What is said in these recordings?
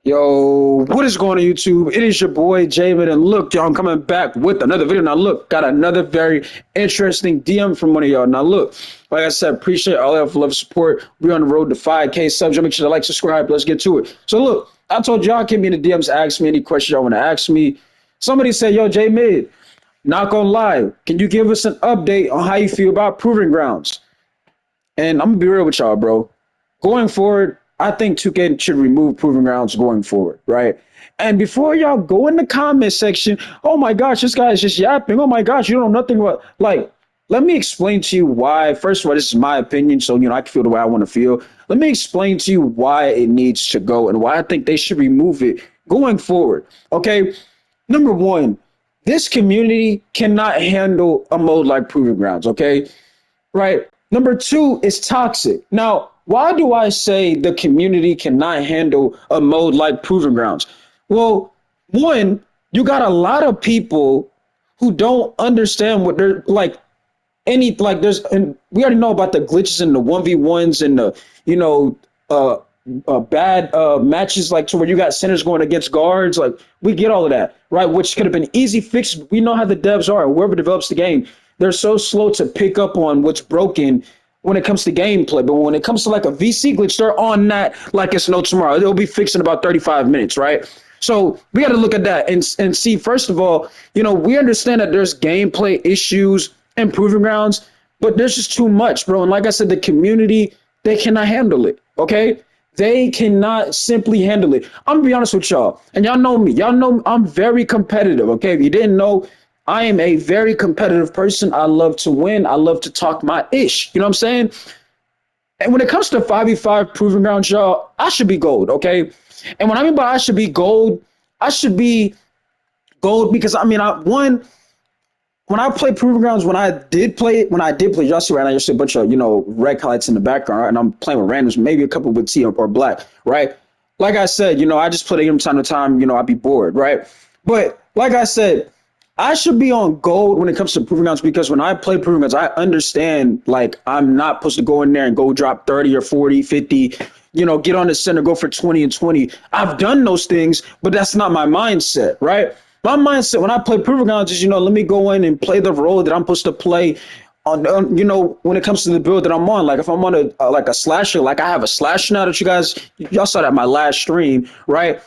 Yo, what is going on YouTube? It is your boy Jamin, and look, y'all, I'm coming back with another video. Now, look, got another very interesting DM from one of y'all. Now, look, like I said, appreciate all your love support. We're on the road to 5K subs. Make sure to like, subscribe. Let's get to it. So, look, I told y'all, keep me in the DMs, ask me any questions y'all want to ask me. Somebody said, yo, J Mid, not gonna lie, can you give us an update on how you feel about Proving Grounds? And I'm gonna be real with y'all, bro. Going forward, I think 2K should remove Proving Grounds going forward, right? And before y'all go in the comment section, oh my gosh, this guy is just yapping. Oh my gosh, you don't know nothing about like. Let me explain to you why. First of all, this is my opinion, so I can feel the way I want to feel. Let me explain to you why it needs to go and why I think they should remove it going forward. Okay, number one, this community cannot handle a mode like Proving Grounds. Okay, right? Number two is toxic. Now, why do I say the community cannot handle a mode like Proving Grounds? Well, one, you got a lot of people who don't understand what they're like. There's, and we already know about the glitches and the 1v1s and the you know uh bad matches, like to where you got centers going against guards. Like, we get all of that, right? Which could have been easy fixed. We know how the devs are. Whoever develops the game, they're so slow to pick up on what's broken when it comes to gameplay. But when it comes to like a VC glitch, they're on that like it's no tomorrow. It'll be fixed in about 35 minutes, right? So we got to look at that and see, first of all, we understand that there's gameplay issues and Proving Grounds, but there's just too much, bro. And like I said, the community, they cannot handle it, okay? They cannot simply handle it. I'm gonna be honest with y'all, and y'all know me. Y'all know I'm very competitive, okay? If you didn't know, I am a very competitive person. I love to win. I love to talk my ish. You know what I'm saying? And when it comes to 5v5 Proving Grounds, y'all, I should be gold, okay? And what I mean by I should be gold because one, when I play Proving Grounds, when I did play, y'all see right now, you see a bunch of, red highlights in the background, right? And I'm playing with randoms, maybe a couple with T or black, right? Like I said, I just play the game time to time, I'd be bored, right? But like I said, I should be on gold when it comes to Proving Grounds because when I play Proving Grounds, I understand, like, I'm not supposed to go in there and go drop 30 or 40, 50, get on the center, go for 20 and 20. I've done those things, but that's not my mindset, right? My mindset when I play Proving Grounds is, let me go in and play the role that I'm supposed to play when it comes to the build that I'm on. Like, if I'm on like a slasher, like I have a slasher now that y'all saw that my last stream, right?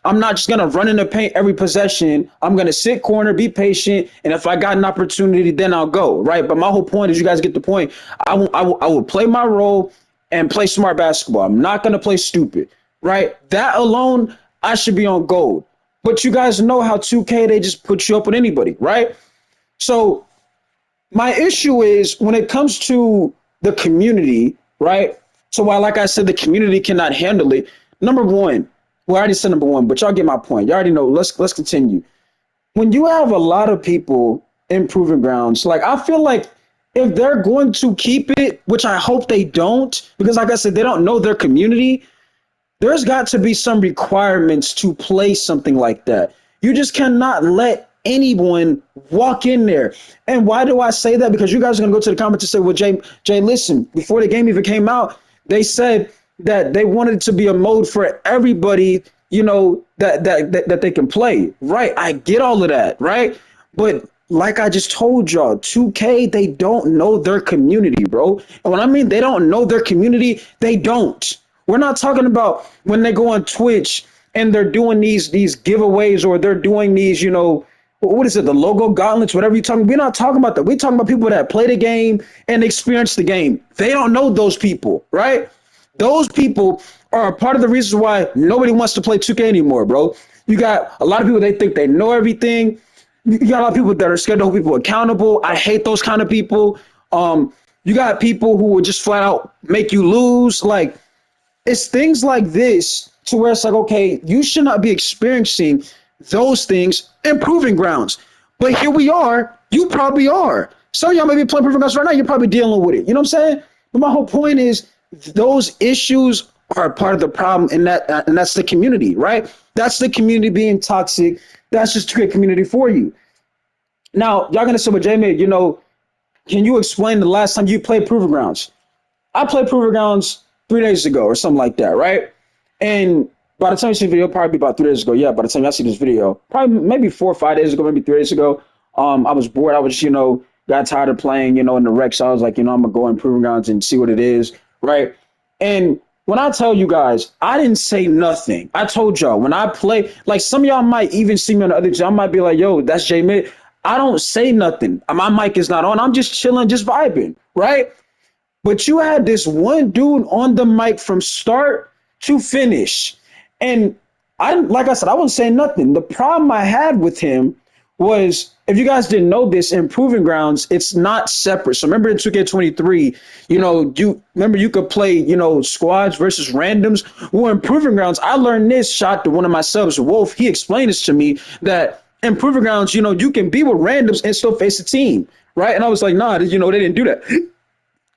I'm not just gonna run in the paint every possession. I'm gonna sit corner, be patient, and if I got an opportunity, then I'll go, right? But my whole point is, you guys get the point. I will play my role and play smart basketball. I'm not gonna play stupid, right? That alone, I should be on gold. But you guys know how 2K, they just put you up with anybody, right? So my issue is when it comes to the community, right? So while, like I said, the community cannot handle it, number one, well, I already said number one, but y'all get my point. Y'all already know. Let's continue. When you have a lot of people in Proving Grounds, like, I feel like if they're going to keep it, which I hope they don't, because like I said, they don't know their community, there's got to be some requirements to play something like that. You just cannot let anyone walk in there. And why do I say that? Because you guys are going to go to the comments and say, well, Jay, listen, before the game even came out, they said that they wanted it to be a mode for everybody, that they can play. Right. I get all of that. Right. But like I just told y'all, 2K, they don't know their community, bro. And when I mean they don't know their community, they don't. We're not talking about when they go on Twitch and they're doing these giveaways, or they're doing these, what is it, the logo gauntlets, whatever you're talking. We're not talking about that. We're talking about people that play the game and experience the game. They don't know those people, right? Those people are a part of the reasons why nobody wants to play 2K anymore, bro. You got a lot of people, they think they know everything. You got a lot of people that are scared to hold people accountable. I hate those kind of people. You got people who will just flat out make you lose. Like, it's things like this to where it's like, okay, you should not be experiencing those things in Proving Grounds. But here we are. You probably are. Some of y'all may be playing Proving Grounds right now. You're probably dealing with it. You know what I'm saying? But my whole point is, those issues are a part of the problem, and that's the community, right? That's the community being toxic. That's just to create community for you. Now, y'all gonna say, well, Jamie, can you explain the last time you played Proving Grounds? I played Proving Grounds 3 days ago or something like that, right? And By the time you see the video, probably about 3 days ago. Yeah, by the time I see this video, probably maybe 4 or 5 days ago, maybe 3 days ago. I was bored. I was, got tired of playing, in the rec. So I was like, I'm gonna go in proving grounds and see what it is, right? And when I tell you guys, I didn't say nothing. I told y'all when I play, like some of y'all might even see me on the other channel. I might be like, yo, that's J Mid. I don't say nothing. My mic is not on. I'm just chilling, just vibing, right? But you had this one dude on the mic from start to finish. And like I said, I wasn't saying nothing. The problem I had with him was, if you guys didn't know this, in Proving Grounds, it's not separate. So remember in 2K23, you remember you could play, squads versus randoms. Well, in Proving Grounds, I learned this shot to one of my subs, Wolf. He explained this to me that in Proving Grounds, you can be with randoms and still face a team, right? And I was like, nah, they didn't do that.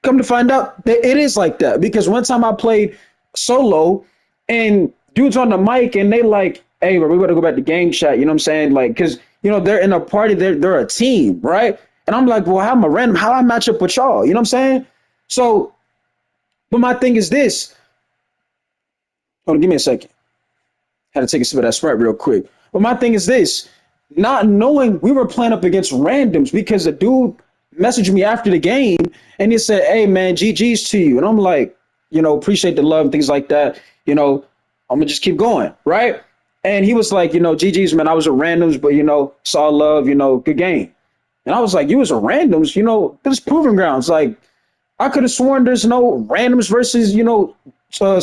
Come to find out, it is like that, because one time I played solo and dudes on the mic and they like, hey, bro, we better go back to game chat. You know what I'm saying? Like, because they're in a party, they're a team, right? And I'm like, well, how am I random? How do I match up with y'all? You know what I'm saying? So, but my thing is this. Hold on, give me a second. Had to take a sip of that Sprite real quick. But my thing is this: not knowing we were playing up against randoms, because the dude messaged me after the game and he said, hey man, GG's to you. And I'm like, appreciate the love and things like that. I'm gonna just keep going, right? And he was like, GG's, man, I was a randoms, but saw love, good game. And I was like, you was a randoms, this Proving Grounds. Like, I could have sworn there's no randoms versus,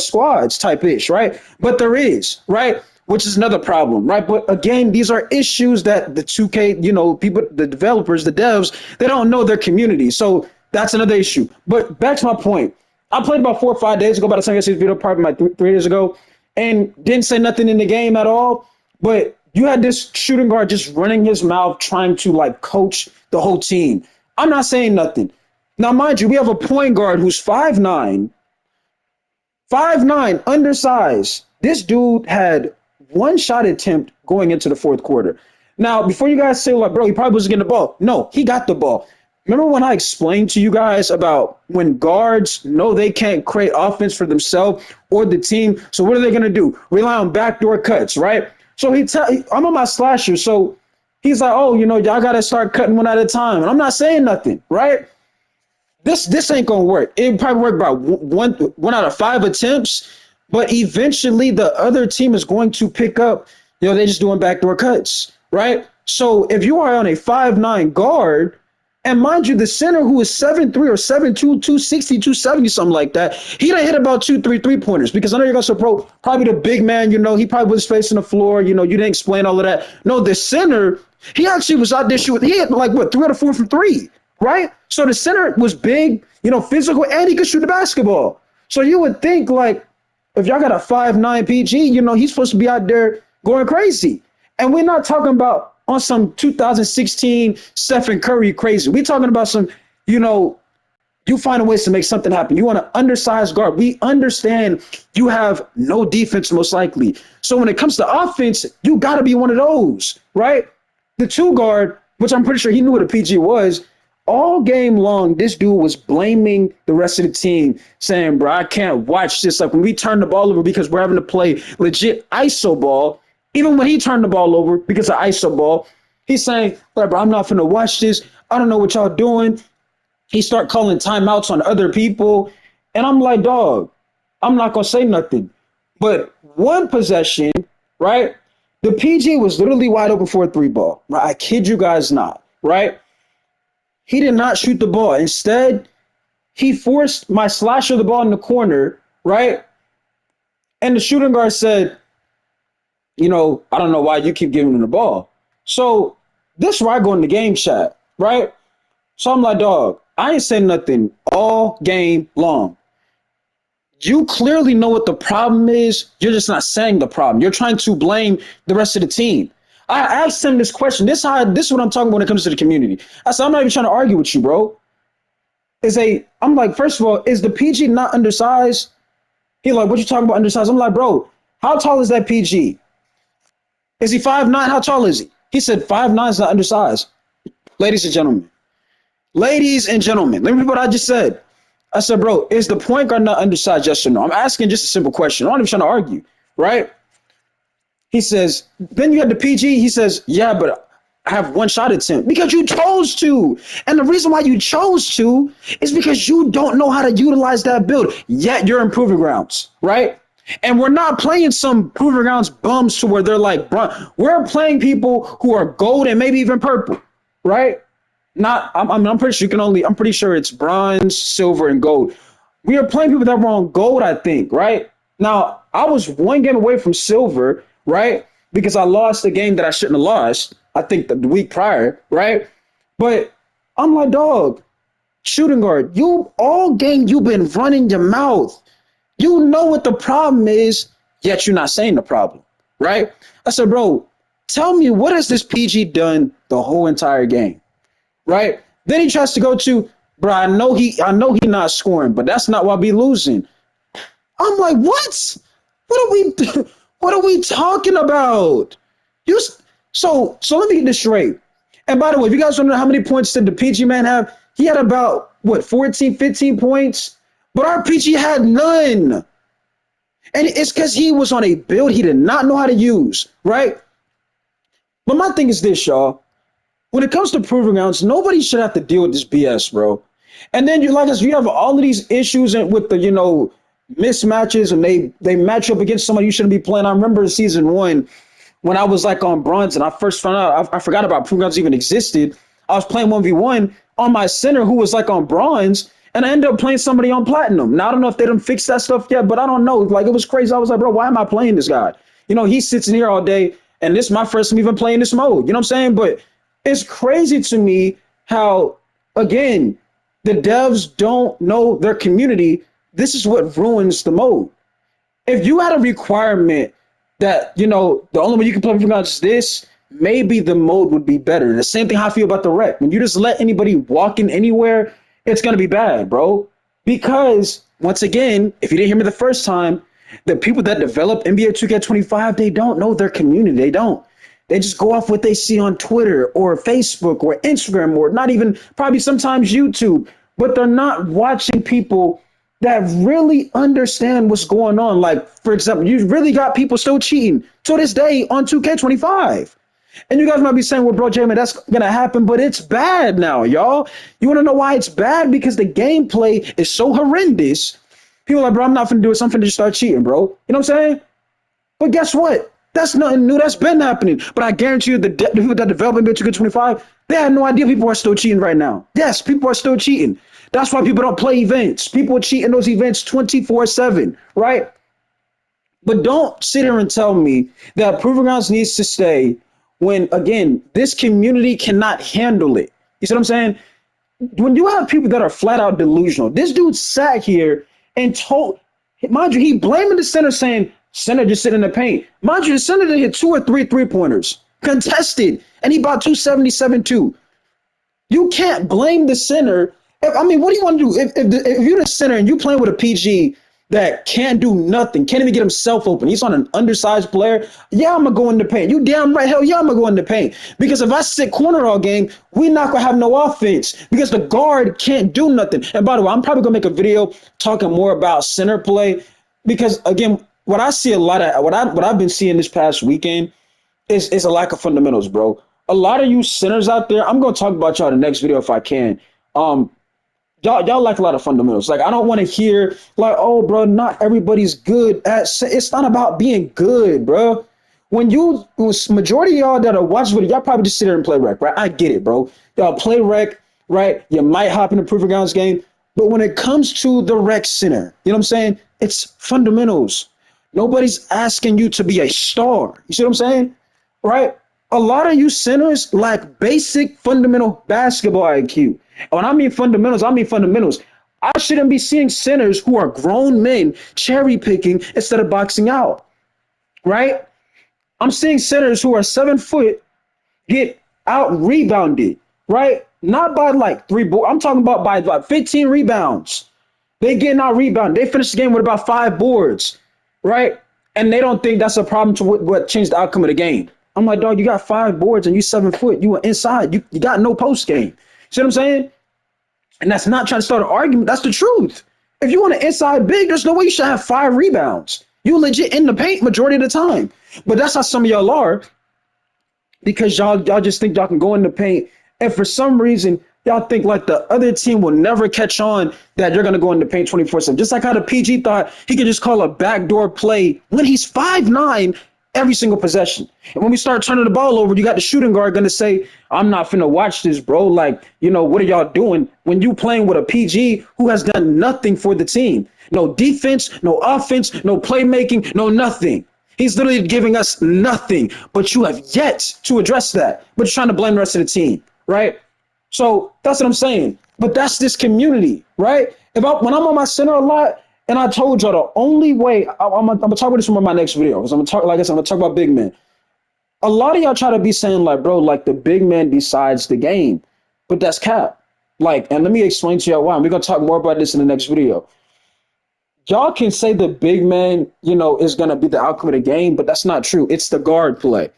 squads type ish, right? But there is, right? Which is another problem, right? But again, these are issues that the 2K, people, the developers, the devs, they don't know their community. So that's another issue. But back to my point. I played about 4 or 5 days ago. By the time I see this video, probably like 3 days ago, and didn't say nothing in the game at all. But you had this shooting guard just running his mouth, trying to like coach the whole team. I'm not saying nothing. Now, mind you, we have a point guard who's 5'9", 5'9", undersized. This dude had one shot attempt going into the fourth quarter. Now, before you guys say, like, bro, he probably wasn't getting the ball. No, he got the ball. Remember when I explained to you guys about when guards know they can't create offense for themselves or the team? So what are they going to do? Rely on backdoor cuts, right? So I'm on my slasher. So he's like, oh, y'all got to start cutting one at a time. And I'm not saying nothing, right? This ain't gonna work. It probably work about one out of 5 attempts, but eventually the other team is going to pick up. They're just doing backdoor cuts, right? So if you are on a 5'9" guard, and mind you, the center who is 7'3" or 7'2", 260, 270, something like that, he done hit about 2, 3 3-pointers, because I know you're gonna support probably the big man. He probably was facing the floor. You didn't explain all of that. No, the center, he actually was out there shooting. He had like what 3 out of 4 from 3. Right? So the center was big, physical, and he could shoot the basketball. So you would think, like, if y'all got a 5'9" PG, he's supposed to be out there going crazy. And we're not talking about on some 2016 Stephen Curry crazy. We're talking about some, you find ways to make something happen. You want an undersized guard. We understand you have no defense most likely. So when it comes to offense, you got to be one of those, right? The 2 guard, which I'm pretty sure he knew what a PG was, all game long, this dude was blaming the rest of the team, saying, bro, I can't watch this. Like, when we turn the ball over because we're having to play legit ISO ball, even when he turned the ball over because of ISO ball, he's saying, bro, I'm not finna watch this. I don't know what y'all doing. He start calling timeouts on other people. And I'm like, dog, I'm not going to say nothing. But one possession, right? The PG was literally wide open for a 3 ball. Right? I kid you guys not, right? He did not shoot the ball. Instead, he forced my slasher the ball in the corner, right? And the shooting guard said, I don't know why you keep giving him the ball. So this is where I go in the game chat, right? So I'm like, dog, I ain't saying nothing all game long. You clearly know what the problem is. You're just not saying the problem. You're trying to blame the rest of the team. I asked him this question. This is what I'm talking about when it comes to the community. I said, I'm not even trying to argue with you, bro. I'm like, first of all, is the PG not undersized? He like, what you talking about undersized? I'm like, bro, how tall is that PG? Is he 5'9"? How tall is he? He said 5'9" is not undersized. Ladies and gentlemen, let me repeat what I just said. I said, bro, is the point guard not undersized? Yes or no? I'm asking just a simple question. I'm not even trying to argue, right? He says, then you had the PG. He says, yeah, but I have one shot attempt because you chose to. And the reason why you chose to is because you don't know how to utilize that build. Yet you're in proving grounds, right? And we're not playing some proving grounds bums to where they're like, we're playing people who are gold and maybe even purple, right? Not, I'm pretty sure you can only, I'm pretty sure it's bronze, silver, and gold. We are playing people that were on gold, I think, right? Now, I was one game away from silver, right? Because I lost a game that I shouldn't have lost, I think the week prior, right? But I'm like, dog, shooting guard, you all game you've been running your mouth. You know what the problem is, yet you're not saying the problem, right? I said, bro, tell me what has this PG done the whole entire game, right? Then he tries to go to, bro, I know he not scoring, but that's not why we losing. I'm like, what? What are we what are we talking about? You so let me get this straight. And by the way, if you guys want to know how many points did the PG man have, he had about what 14, 15 points, but our PG had none. And it's because he was on a build he did not know how to use, right? But my thing is this, y'all. When it comes to proving grounds, nobody should have to deal with this BS, bro. And then you like us, you have all of these issues with the mismatches, and they match up against somebody you shouldn't be playing. I remember in season one when I was like on bronze and I first found out, I forgot about proving grounds even existed. I was playing 1v1 on my center who was like on bronze, and I ended up playing somebody on platinum. Now I don't know if they done fixed that stuff yet, but I don't know. Like it was crazy. I was like, bro, why am I playing this guy? He sits in here all day, and this is my first time even playing this mode. You know what I'm saying? But it's crazy to me how, again, the devs don't know their community. This is what ruins the mode. If you had a requirement that, the only way you can play with guns is this, maybe the mode would be better. The same thing how I feel about the rec. When you just let anybody walk in anywhere, it's going to be bad, bro. Because, once again, if you didn't hear me the first time, the people that develop NBA 2K25, they don't know their community. They don't. They just go off what they see on Twitter or Facebook or Instagram or not even probably sometimes YouTube, but they're not watching people that really understand what's going on. Like, for example, you really got people still cheating to this day on 2K25. And you guys might be saying, well, bro, Jamie, that's going to happen, but it's bad now, y'all. You want to know why it's bad? Because the gameplay is so horrendous. People are like, bro, I'm not going to do it. So I'm going to just start cheating, bro. You know what I'm saying? But guess what? That's nothing new. That's been happening. But I guarantee you the people that develop NBA 2K25, they had no idea people are still cheating right now. Yes, people are still cheating. That's why people don't play events. People cheat in those events 24/7, right? But don't sit here and tell me that Proving Grounds needs to stay when, again, this community cannot handle it. You see what I'm saying? When you have people that are flat out delusional, this dude sat here and told, mind you, he blaming the center saying, center just sit in the paint. Mind you, the center did hit 2 or 3 3-pointers, contested, and he bought 277 too. You can't blame the center. What do you want to do? If you're the center and you playing with a PG that can't do nothing, can't even get himself open, he's on an undersized player, yeah, I'm going to go in the paint. You damn right, hell yeah, I'm going to go in the paint. Because if I sit corner all game, we not going to have no offense because the guard can't do nothing. And by the way, I'm probably going to make a video talking more about center play because, again, what I see a lot of, what I've been seeing this past weekend is a lack of fundamentals, bro. A lot of you centers out there, I'm going to talk about y'all in the next video if I can. Y'all lack a lot of fundamentals. Like, I don't want to hear like, oh, bro, not everybody's good at. It's not about being good, bro. When majority of y'all that are watching video, y'all probably just sit there and play rec, right? I get it, bro. Y'all play rec, right? You might hop in a Proving Grounds game, but when it comes to the rec center, you know what I'm saying? It's fundamentals. Nobody's asking you to be a star. You see what I'm saying? Right? A lot of you centers lack basic fundamental basketball IQ. And when I mean fundamentals, I mean fundamentals. I shouldn't be seeing centers who are grown men cherry picking instead of boxing out. Right? I'm seeing centers who are 7 foot get out rebounded. Right? Not by like 3 boards. I'm talking about by like 15 rebounds. They getting out rebounded. They finished the game with about 5 boards. Right? And they don't think that's a problem to what changed the outcome of the game. I'm like, dog, you got 5 boards and you 7 foot. You were inside. You got no post game. See what I'm saying? And that's not trying to start an argument. That's the truth. If you want an inside big, there's no way you should have 5 rebounds. You legit in the paint majority of the time. But that's how some of y'all are because y'all just think y'all can go in the paint, and for some reason y'all think like the other team will never catch on that you're gonna go in the paint 24/7. Just like how the PG thought he could just call a backdoor play when he's 5'9" every single possession. And when we start turning the ball over, you got the shooting guard gonna say, "I'm not finna watch this, bro. Like, what are y'all doing when you playing with a PG who has done nothing for the team? No defense, no offense, no playmaking, no nothing." He's literally giving us nothing, but you have yet to address that. But you're trying to blame the rest of the team, right? So that's what I'm saying. But that's this community, right? When I'm on my center a lot, and I told y'all the only way I'm gonna talk about this in one of my next videos. I'm gonna talk, like I said, I'm gonna talk about big men. A lot of y'all try to be saying like, bro, like the big man decides the game, but that's cap. Like, and let me explain to y'all why. And we're gonna talk more about this in the next video. Y'all can say the big man, is gonna be the outcome of the game, but that's not true. It's the guard play.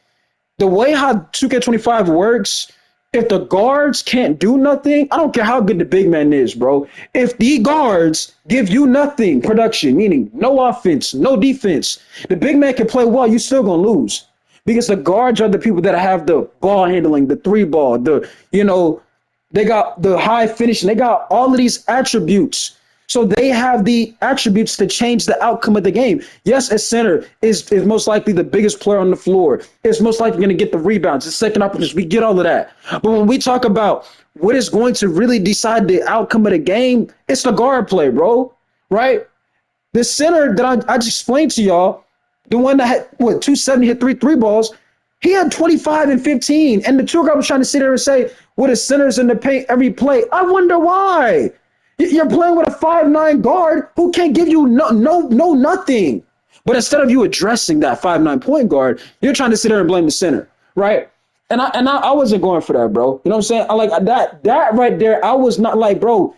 The way how 2K25 works, if the guards can't do nothing, I don't care how good the big man is, bro. If the guards give you nothing production, meaning no offense, no defense, the big man can play well, you still gonna lose. Because the guards are the people that have the ball handling, the three ball, they got the high finishing, they got all of these attributes. So they have the attributes to change the outcome of the game. Yes, a center is most likely the biggest player on the floor. It's most likely going to get the rebounds, the second opportunities. We get all of that. But when we talk about what is going to really decide the outcome of the game, it's the guard play, bro. Right? The center that I just explained to y'all, the one that had, 270, hit three balls, he had 25 and 15. And the tour guy was trying to sit there and say, the center's in the paint every play. I wonder why. You're playing with a 5'9" guard who can't give you no nothing. But instead of you addressing that 5'9" point guard, you're trying to sit there and blame the center, right? And I wasn't going for that, bro. You know what I'm saying? I like that right there. I was not like, bro,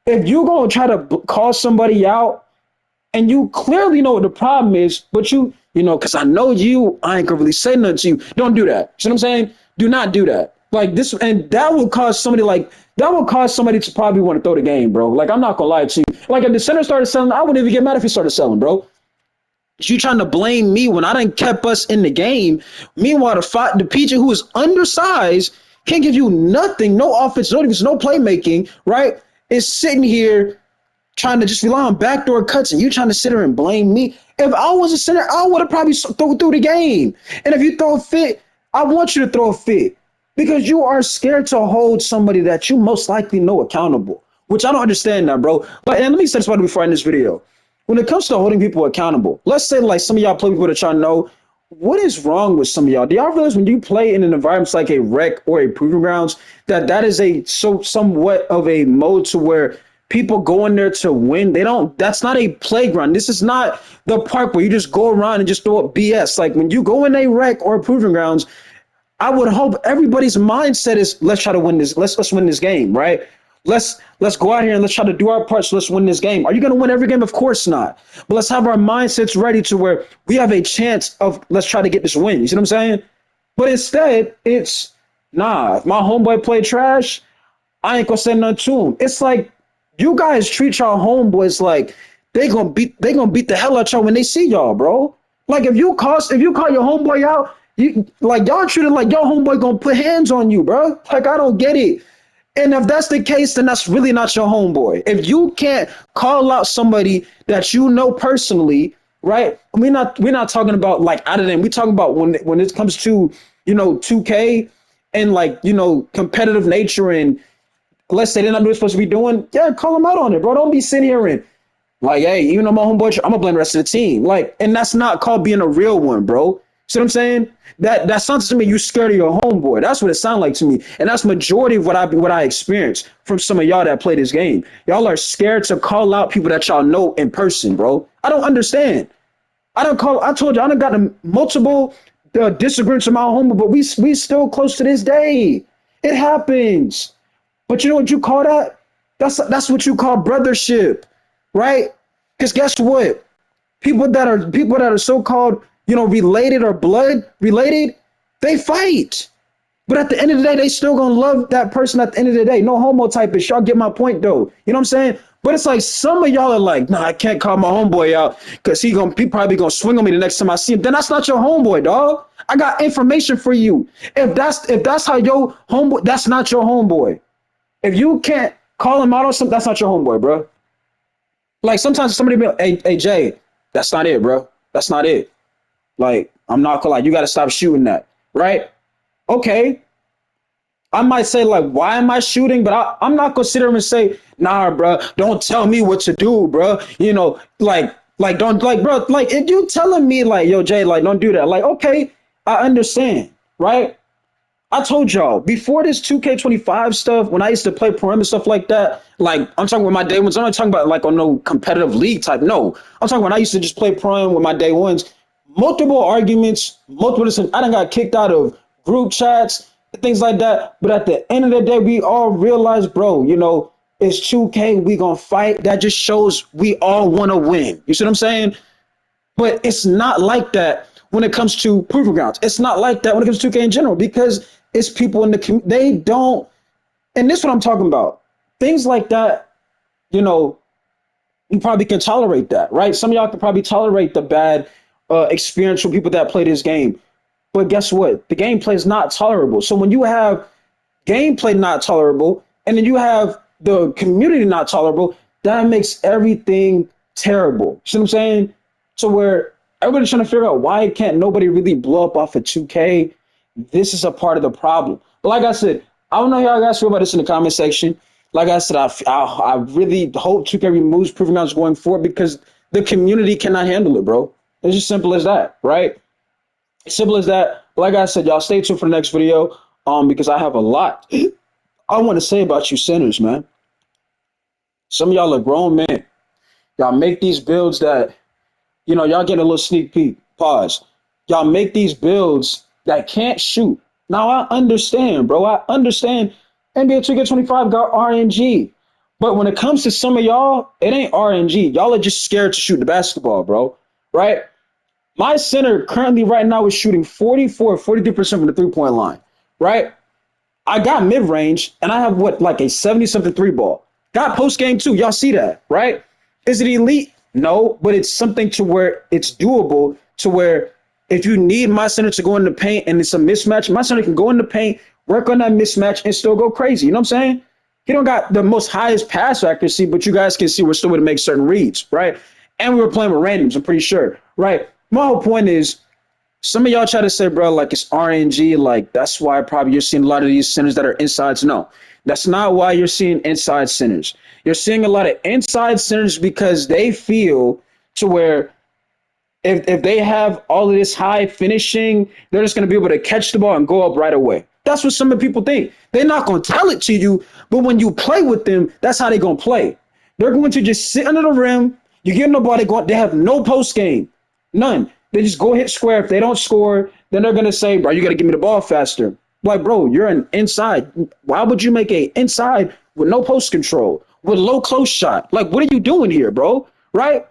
if you're gonna try to call somebody out and you clearly know what the problem is, but because I know I ain't gonna really say nothing to you. Don't do that. You know what I'm saying? Do not do that. Like this, and that will cause somebody to probably want to throw the game, bro. Like, I'm not gonna lie to you. Like, if the center started selling, I wouldn't even get mad if he started selling, bro. You trying to blame me when I didn't kept us in the game. Meanwhile, the PG who is undersized can't give you nothing, no offense, no defense, no playmaking, right? Is sitting here trying to just rely on backdoor cuts, and you trying to sit there and blame me. If I was a center, I would have probably thrown through the game. And if you throw a fit, I want you to throw a fit. Because you are scared to hold somebody that you most likely know accountable, which I don't understand now, bro. But and let me say this before I end this video. When it comes to holding people accountable, let's say like some of y'all play people that y'all know, what is wrong with some of y'all? Do y'all realize when you play in an environment like a rec or a proving grounds, that is somewhat of a mode to where people go in there to win? That's not a playground. This is not the park where you just go around and just throw up BS. Like when you go in a rec or a proving grounds, I would hope everybody's mindset is let's try to win this. Let's win this game, right? Let's go out here and let's try to do our part. So let's win this game. Are you going to win every game? Of course not. But let's have our mindsets ready to where we have a chance of let's try to get this win. You see what I'm saying? But instead, it's nah. If my homeboy play trash, I ain't gonna say nothing to him. It's like you guys treat y'all homeboys like they gonna beat the hell out y'all when they see y'all, bro. Like if you call your homeboy out. Y'all treated like your homeboy gonna put hands on you, bro. Like I don't get it. And if that's the case, then that's really not your homeboy. If you can't call out somebody that you know personally, right? We're not talking about like out of them. We're talking about when it comes to 2K and competitive nature and let's say they're not doing what they're supposed to be doing. Yeah, call them out on it, bro. Don't be sitting here and like, hey, even though my homeboy, I'm gonna blame the rest of the team. Like, and that's not called being a real one, bro. See what I'm saying? That sounds to me you scared of your homeboy. That's what it sounds like to me. And that's majority of what I experienced from some of y'all that play this game. Y'all are scared to call out people that y'all know in person, bro. I don't understand. I told you I done gotten multiple disagreements with my homeboy, but we still close to this day. It happens. But you know what you call that? That's what you call brothership, right? Because guess what? People that are so-called related or blood related, they fight. But at the end of the day, they still gonna love that person at the end of the day. No homo type ish. Y'all get my point though. You know what I'm saying? But it's like some of y'all are like, nah, I can't call my homeboy out because he probably gonna swing on me the next time I see him. Then that's not your homeboy, dog. I got information for you. If that's how your homeboy, that's not your homeboy. If you can't call him out on something, that's not your homeboy, bro. Like sometimes somebody be like, hey Jay, that's not it, bro. That's not it. Like, I'm not gonna lie, you gotta stop shooting that, right? Okay, I might say like, why am I shooting? But I'm not gonna sit there and say, nah, bro, don't tell me what to do, bro. Don't like, bro, like if you telling me like, yo, Jay, like, don't do that. Like, okay, I understand, right? I told y'all before this 2K25 stuff, when I used to play Pro and stuff like that, like I'm talking with my day ones. I'm not talking about like on no competitive league type. No, I'm talking when I used to just play Pro with my day ones. Multiple arguments, multiple. I done got kicked out of group chats, things like that. But at the end of the day, we all realize, bro, it's 2K. We gonna fight. That just shows we all want to win. You see what I'm saying? But it's not like that when it comes to proving grounds. It's not like that when it comes to 2K in general because it's people in the community. They don't, and this is what I'm talking about. Things like that, you know, you probably can tolerate that, right? Some of y'all can probably tolerate the bad experience from people that play this game. But guess what? The gameplay is not tolerable. So when you have gameplay not tolerable, and then you have the community not tolerable, that makes everything terrible. See what I'm saying? So where everybody's trying to figure out why can't nobody really blow up off of 2K, this is a part of the problem. But like I said, I don't know how you guys feel about this in the comment section. Like I said, I really hope 2K removes proving grounds going forward because the community cannot handle it, bro. It's just simple as that, right? Simple as that. Like I said, y'all stay tuned for the next video because I have a lot I want to say about you sinners, man. Some of y'all are grown men. Y'all make these builds that, y'all get a little sneak peek. Pause. Y'all make these builds that can't shoot. Now, I understand, bro. I understand NBA 2K25 got RNG. But when it comes to some of y'all, it ain't RNG. Y'all are just scared to shoot the basketball, bro. Right? My center currently right now is shooting 43% from the three-point line. Right? I got mid range and I have what, like a 70 something three ball. Got post game too. Y'all see that, right? Is it elite? No, but it's something to where it's doable to where if you need my center to go in the paint and it's a mismatch, my center can go in the paint, work on that mismatch and still go crazy. You know what I'm saying? He don't got the most highest pass accuracy, but you guys can see we're still able to make certain reads, right? And we were playing with randoms, I'm pretty sure, right? My whole point is some of y'all try to say, bro, like it's RNG, like that's why probably you're seeing a lot of these centers that are insides. No, that's not why you're seeing inside centers. You're seeing a lot of inside centers because they feel to where if they have all of this high finishing, they're just going to be able to catch the ball and go up right away. That's what some of the people think. They're not going to tell it to you, but when you play with them, that's how they're going to play. They're going to just sit under the rim. You give them the ball, they have no post game, none. They just go hit square. If they don't score, then they're gonna say, "Bro, you got to give me the ball faster." Like, bro, you're an inside. Why would you make a inside with no post control, with low close shot? Like, what are you doing here, bro? Right?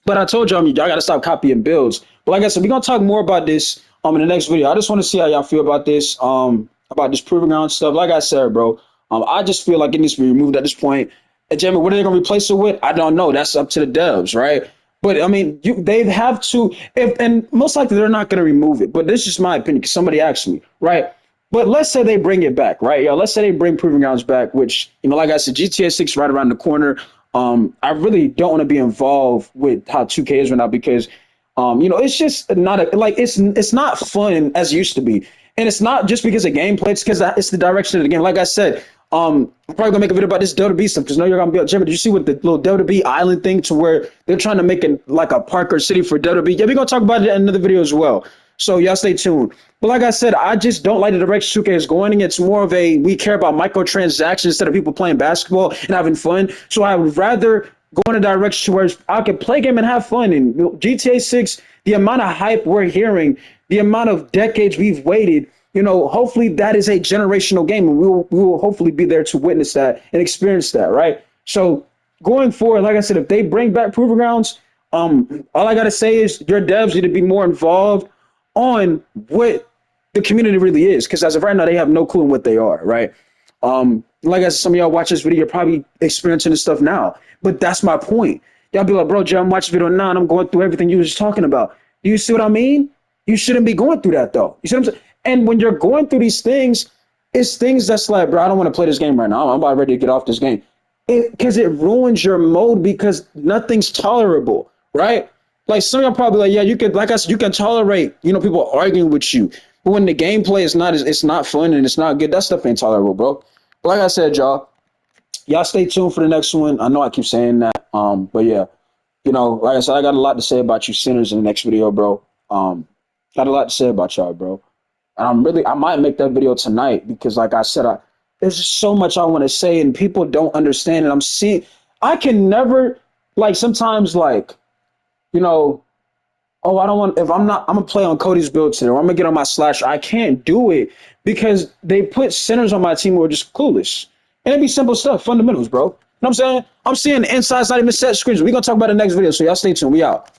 But I told y'all, y'all got to stop copying builds. But like I said, we're gonna talk more about this in the next video. I just want to see how y'all feel about this proving ground stuff. Like I said, bro, I just feel like it needs to be removed at this point. And Jamie, what are they gonna replace it with? I don't know. That's up to the devs, right? But I mean, they have to, and most likely they're not going to remove it. But this is just my opinion because somebody asked me, right? But let's say they bring it back, right? Yeah, let's say they bring Proving Grounds back, which, like I said, GTA 6 right around the corner. I really don't want to be involved with how 2K is right now because, it's just not it's not fun as it used to be. And it's not just because of gameplay, it's because it's the direction of the game. Like I said, I'm probably gonna make a video about this Delta B stuff because I know you're gonna be Jimmy. Did you see what the little Delta B island thing to where they're trying to make it like a park or city for Delta B? Yeah, we're gonna talk about it in another video as well. So y'all stay tuned. But like I said, I just don't like the direction 2K is going. It's more of a we care about microtransactions instead of people playing basketball and having fun. So I would rather go in a direction where I can play game and have fun. And GTA 6, the amount of hype we're hearing, the amount of decades we've waited, hopefully that is a generational game, and we will hopefully be there to witness that and experience that, right? So going forward, like I said, if they bring back Proving Grounds, all I gotta say is your devs need to be more involved on what the community really is, because as of right now, they have no clue in what they are, right? Like I said, some of y'all watch this video, you're probably experiencing this stuff now. But that's my point. Y'all be like, bro, Jay, I'm watching video now and I'm going through everything you was just talking about. Do you see what I mean? You shouldn't be going through that though. You see what I'm saying? And when you're going through these things, it's things that's like, bro, I don't want to play this game right now. I'm about ready to get off this game. Because it ruins your mode because nothing's tolerable, right? Like some of y'all probably like, yeah, you could, like I said, you can tolerate, people arguing with you. But when the gameplay is not, it's not fun and it's not good, that stuff ain't tolerable, bro. But like I said, y'all stay tuned for the next one. I know I keep saying that. But yeah, like I said, I got a lot to say about you sinners in the next video, bro. Got a lot to say about y'all, bro. And I might make that video tonight because, like I said, there's just so much I want to say, and people don't understand. And I can never, like, sometimes, like, oh, I don't want, if I'm not, I'm gonna play on Cody's build today, or I'm gonna get on my slash. I can't do it because they put sinners on my team who are just clueless. And it'd be simple stuff, fundamentals, bro. You know what I'm saying? I'm seeing the insides, not even set screens. We're gonna talk about the next video, so y'all stay tuned. We out.